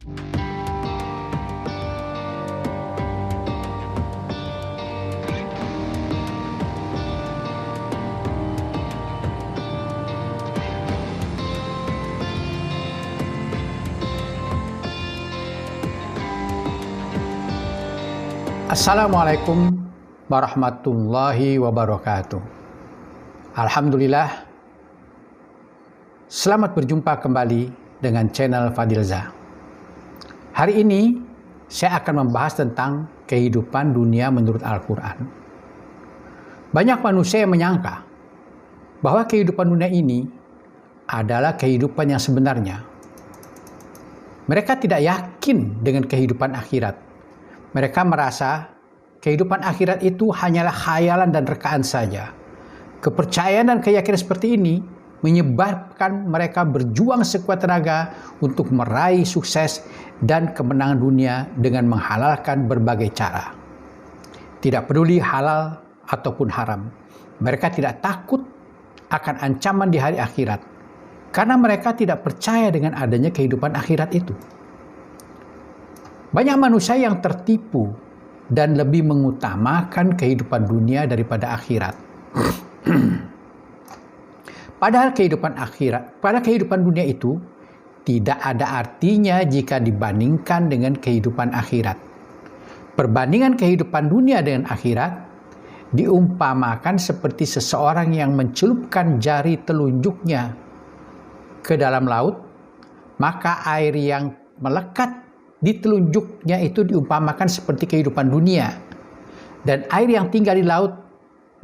Assalamualaikum warahmatullahi wabarakatuh. Alhamdulillah, selamat berjumpa kembali dengan channel Fadilza. Hari ini saya akan membahas tentang kehidupan dunia menurut Al-Quran. Banyak manusia yang menyangka bahwa kehidupan dunia ini adalah kehidupan yang sebenarnya. Mereka tidak yakin dengan kehidupan akhirat. Mereka merasa kehidupan akhirat itu hanyalah khayalan dan rekaan saja. Kepercayaan dan keyakinan seperti ini menyebabkan mereka berjuang sekuat tenaga untuk meraih sukses dan kemenangan dunia dengan menghalalkan berbagai cara. Tidak peduli halal ataupun haram. Mereka tidak takut akan ancaman di hari akhirat karena mereka tidak percaya dengan adanya kehidupan akhirat itu. Banyak manusia yang tertipu dan lebih mengutamakan kehidupan dunia daripada akhirat. Padahal kehidupan dunia itu tidak ada artinya jika dibandingkan dengan kehidupan akhirat. Perbandingan kehidupan dunia dengan akhirat diumpamakan seperti seseorang yang mencelupkan jari telunjuknya ke dalam laut, maka air yang melekat di telunjuknya itu diumpamakan seperti kehidupan dunia, dan air yang tinggal di laut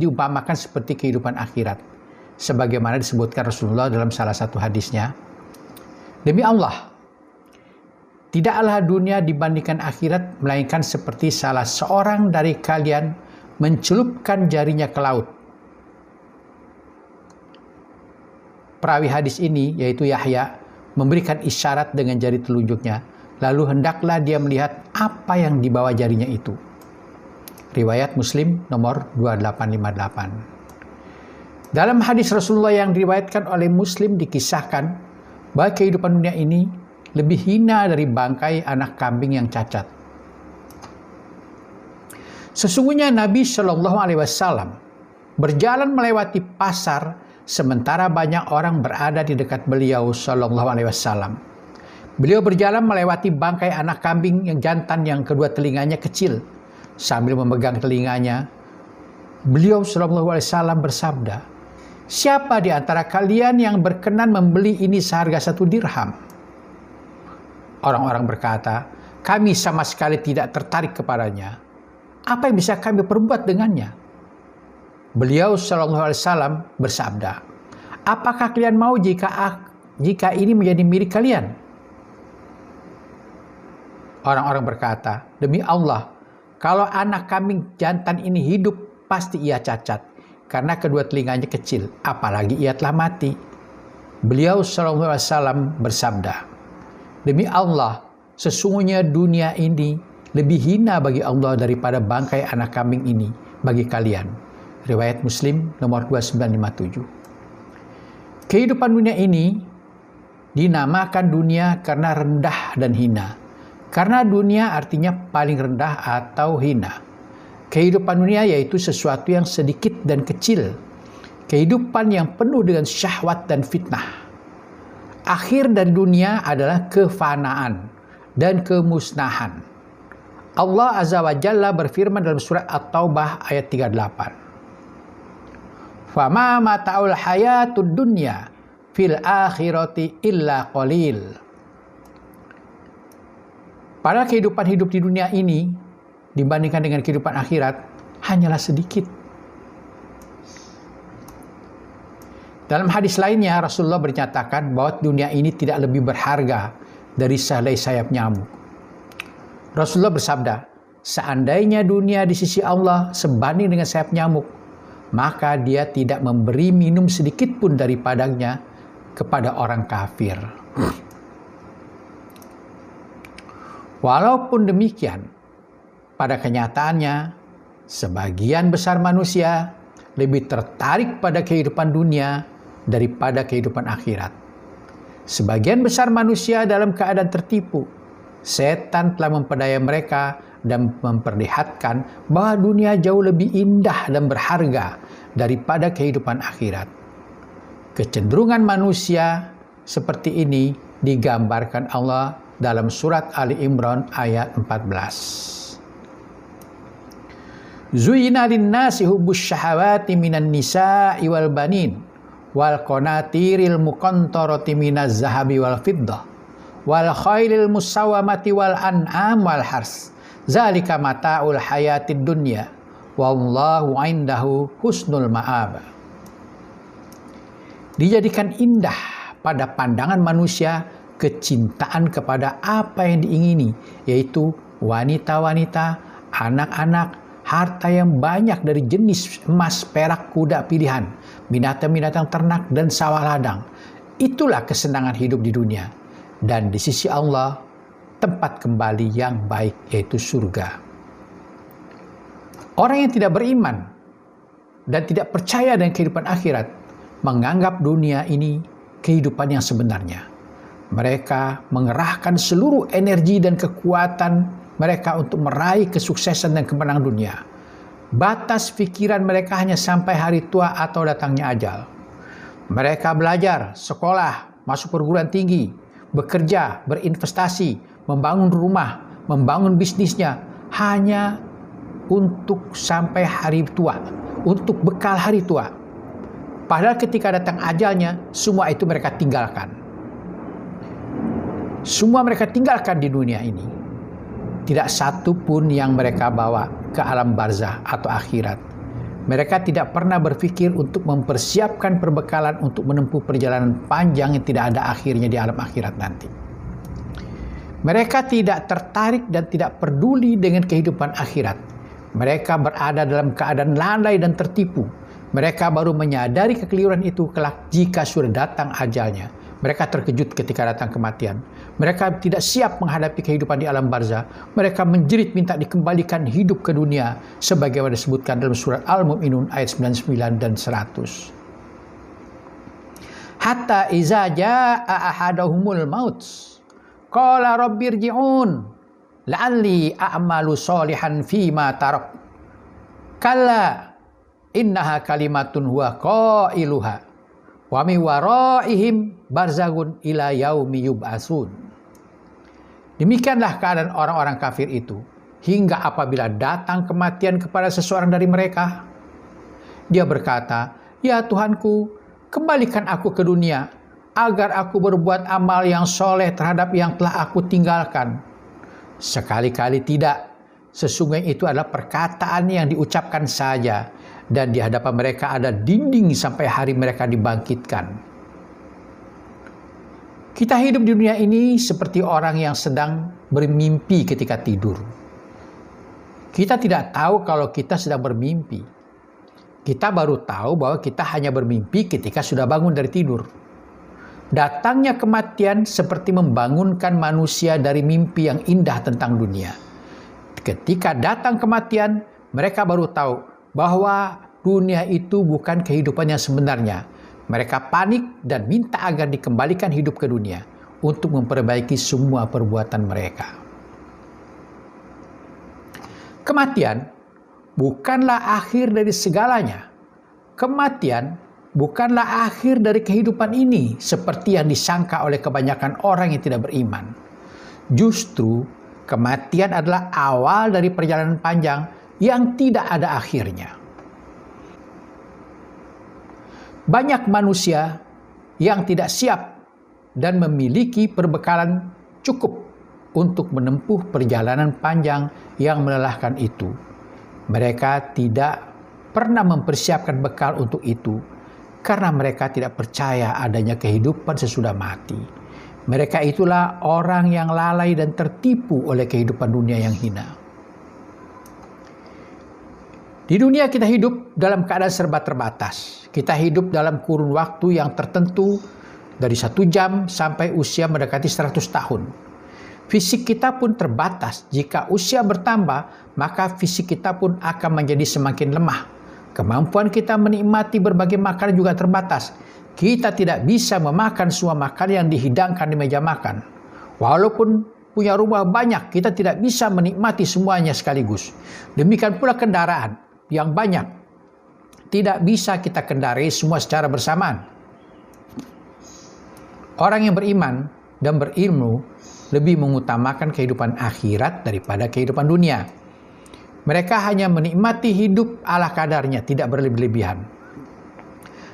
diumpamakan seperti kehidupan akhirat, sebagaimana disebutkan Rasulullah dalam salah satu hadisnya. Demi Allah, tidaklah dunia dibandingkan akhirat melainkan seperti salah seorang dari kalian mencelupkan jarinya ke laut. Perawi hadis ini, yaitu Yahya, memberikan isyarat dengan jari telunjuknya. Lalu hendaklah dia melihat apa yang dibawa jarinya itu. Riwayat Muslim nomor 2858. Dalam hadis Rasulullah yang diriwayatkan oleh Muslim dikisahkan bahwa kehidupan dunia ini lebih hina dari bangkai anak kambing yang cacat. Sesungguhnya Nabi Shallallahu Alaihi Wasallam berjalan melewati pasar sementara banyak orang berada di dekat beliau Shallallahu Alaihi Wasallam. Beliau berjalan melewati bangkai anak kambing yang jantan yang kedua telinganya kecil. Sambil memegang telinganya, beliau sallallahu alaihi wasallam bersabda, "Siapa di antara kalian yang berkenan membeli ini seharga 1 dirham?" Orang-orang berkata, "Kami sama sekali tidak tertarik kepadanya. Apa yang bisa kami perbuat dengannya?" Beliau sallallahu alaihi wasallam bersabda, "Apakah kalian mau jika ini menjadi milik kalian?" Orang-orang berkata, "Demi Allah, kalau anak kambing jantan ini hidup, pasti ia cacat, karena kedua telinganya kecil, apalagi ia telah mati." Beliau SAW bersabda, "Demi Allah, sesungguhnya dunia ini lebih hina bagi Allah daripada bangkai anak kambing ini bagi kalian." Riwayat Muslim nomor 2957. Kehidupan dunia ini dinamakan dunia karena rendah dan hina. Karena dunia artinya paling rendah atau hina. Kehidupan dunia yaitu sesuatu yang sedikit dan kecil. Kehidupan yang penuh dengan syahwat dan fitnah. Akhir dari dunia adalah kefanaan dan kemusnahan. Allah Azza wa Jalla berfirman dalam surat At-Taubah ayat 38. "Fama mata'ul hayatud dunya fil akhirati illa qalil." Padahal kehidupan hidup di dunia ini dibandingkan dengan kehidupan akhirat hanyalah sedikit. Dalam hadis lainnya Rasulullah bernyatakan bahwa dunia ini tidak lebih berharga dari sehelai sayap nyamuk. Rasulullah bersabda, "Seandainya dunia di sisi Allah sebanding dengan sayap nyamuk, maka dia tidak memberi minum sedikit pun daripadanya kepada orang kafir." Walaupun demikian, pada kenyataannya, sebagian besar manusia lebih tertarik pada kehidupan dunia daripada kehidupan akhirat. Sebagian besar manusia dalam keadaan tertipu Setan telah memperdaya mereka dan memperlihatkan bahwa dunia jauh lebih indah dan berharga daripada kehidupan akhirat. Kecenderungan manusia seperti ini digambarkan Allah dalam surat Ali Imran ayat 14. Zuyina linnasi hubbus syahawati minan nisa'i wal banin wal qanatiril muqantarati minaz zahabi wal fiddah wal khailil musawwamati wal an'am wal hars zalika mata'ul hayatid dunya wallahu 'indahu husnul ma'ab. Dijadikan indah pada pandangan manusia kecintaan kepada apa yang diingini, yaitu wanita-wanita, anak-anak, harta yang banyak dari jenis emas, perak, kuda pilihan, binatang-binatang ternak, dan sawah ladang. Itulah kesenangan hidup di dunia. Dan di sisi Allah, tempat kembali yang baik, yaitu surga. Orang yang tidak beriman dan tidak percaya dengan kehidupan akhirat, menganggap dunia ini kehidupan yang sebenarnya. Mereka mengerahkan seluruh energi dan kekuatan mereka untuk meraih kesuksesan dan kemenangan dunia. Batas pikiran mereka hanya sampai hari tua atau datangnya ajal. Mereka belajar, sekolah, masuk perguruan tinggi, bekerja, berinvestasi, membangun rumah, membangun bisnisnya hanya untuk sampai hari tua, untuk bekal hari tua. Padahal ketika datang ajalnya, semua itu mereka tinggalkan. Semua mereka tinggalkan di dunia ini. Tidak satu pun yang mereka bawa ke alam barzah atau akhirat. Mereka tidak pernah berpikir untuk mempersiapkan perbekalan untuk menempuh perjalanan panjang yang tidak ada akhirnya di alam akhirat nanti. Mereka tidak tertarik dan tidak peduli dengan kehidupan akhirat. Mereka berada dalam keadaan lalai dan tertipu. Mereka baru menyadari kekeliruan itu kelak jika sudah datang ajalnya. Mereka terkejut ketika datang kematian. Mereka tidak siap menghadapi kehidupan di alam barzah. Mereka menjerit minta dikembalikan hidup ke dunia sebagaimana disebutkan dalam surat Al-Mu'minun ayat 99 dan 100. Hatta iza jaa ahadahumul maut qala rabbirji'un la'alli a'malu sholihan fima tarak. Kalla innaha kalimatun huwa qailuha wa mi waraihim barzagun ila yaumi yub'atsun. Demikianlah keadaan orang-orang kafir itu hingga apabila datang kematian kepada seseorang dari mereka, dia berkata, "Ya Tuhanku, kembalikan aku ke dunia agar aku berbuat amal yang soleh terhadap yang telah aku tinggalkan." Sekali-kali tidak. Sesungguhnya itu adalah perkataan yang diucapkan saja, dan di hadapan mereka ada dinding sampai hari mereka dibangkitkan. Kita hidup di dunia ini seperti orang yang sedang bermimpi ketika tidur. Kita tidak tahu kalau kita sedang bermimpi. Kita baru tahu bahwa kita hanya bermimpi ketika sudah bangun dari tidur. Datangnya kematian seperti membangunkan manusia dari mimpi yang indah tentang dunia. Ketika datang kematian, mereka baru tahu bahwa dunia itu bukan kehidupan yang sebenarnya. Mereka panik dan minta agar dikembalikan hidup ke dunia untuk memperbaiki semua perbuatan mereka. Kematian bukanlah akhir dari segalanya. Kematian bukanlah akhir dari kehidupan ini seperti yang disangka oleh kebanyakan orang yang tidak beriman. Justru kematian adalah awal dari perjalanan panjang yang tidak ada akhirnya. Banyak manusia yang tidak siap dan memiliki perbekalan cukup untuk menempuh perjalanan panjang yang melelahkan itu. Mereka tidak pernah mempersiapkan bekal untuk itu karena mereka tidak percaya adanya kehidupan sesudah mati. Mereka itulah orang yang lalai dan tertipu oleh kehidupan dunia yang hina. Di dunia kita hidup dalam keadaan serba terbatas. Kita hidup dalam kurun waktu yang tertentu dari 1 jam sampai usia mendekati 100 tahun. Fisik kita pun terbatas. Jika usia bertambah, maka fisik kita pun akan menjadi semakin lemah. Kemampuan kita menikmati berbagai makanan juga terbatas. Kita tidak bisa memakan semua makanan yang dihidangkan di meja makan. Walaupun punya rumah banyak, kita tidak bisa menikmati semuanya sekaligus. Demikian pula kendaraan yang banyak, tidak bisa kita kendarai semua secara bersamaan. Orang yang beriman dan berilmu lebih mengutamakan kehidupan akhirat daripada kehidupan dunia. Mereka hanya menikmati hidup ala kadarnya, tidak berlebih-lebihan.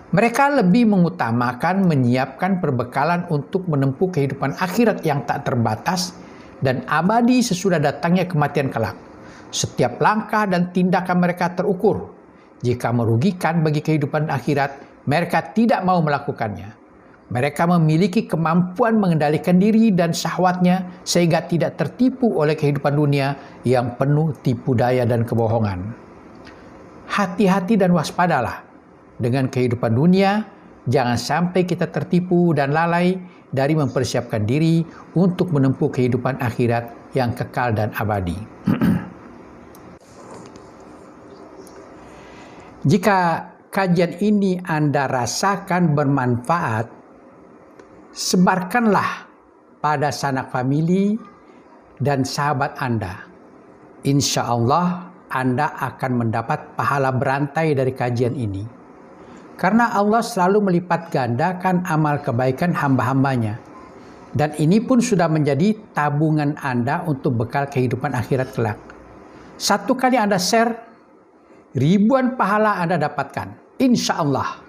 Mereka lebih mengutamakan menyiapkan perbekalan untuk menempuh kehidupan akhirat yang tak terbatas dan abadi sesudah datangnya kematian kelak. Setiap langkah dan tindakan mereka terukur. Jika merugikan bagi kehidupan akhirat, mereka tidak mau melakukannya. Mereka memiliki kemampuan mengendalikan diri dan syahwatnya sehingga tidak tertipu oleh kehidupan dunia yang penuh tipu daya dan kebohongan. Hati-hati dan waspadalah dengan kehidupan dunia, jangan sampai kita tertipu dan lalai dari mempersiapkan diri untuk menempuh kehidupan akhirat yang kekal dan abadi. Jika kajian ini Anda rasakan bermanfaat, sebarkanlah pada sanak famili dan sahabat Anda. Insya Allah Anda akan mendapat pahala berantai dari kajian ini. Karena Allah selalu melipat gandakan amal kebaikan hamba-hambanya. Dan ini pun sudah menjadi tabungan Anda untuk bekal kehidupan akhirat kelak. Satu kali Anda share, ribuan pahala Anda dapatkan. Insya Allah.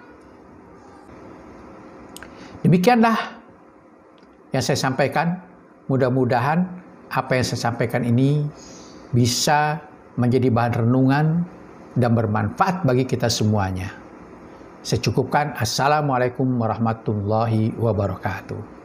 Demikianlah yang saya sampaikan. Mudah-mudahan apa yang saya sampaikan ini bisa menjadi bahan renungan dan bermanfaat bagi kita semuanya. Saya cukupkan. Assalamualaikum warahmatullahi wabarakatuh.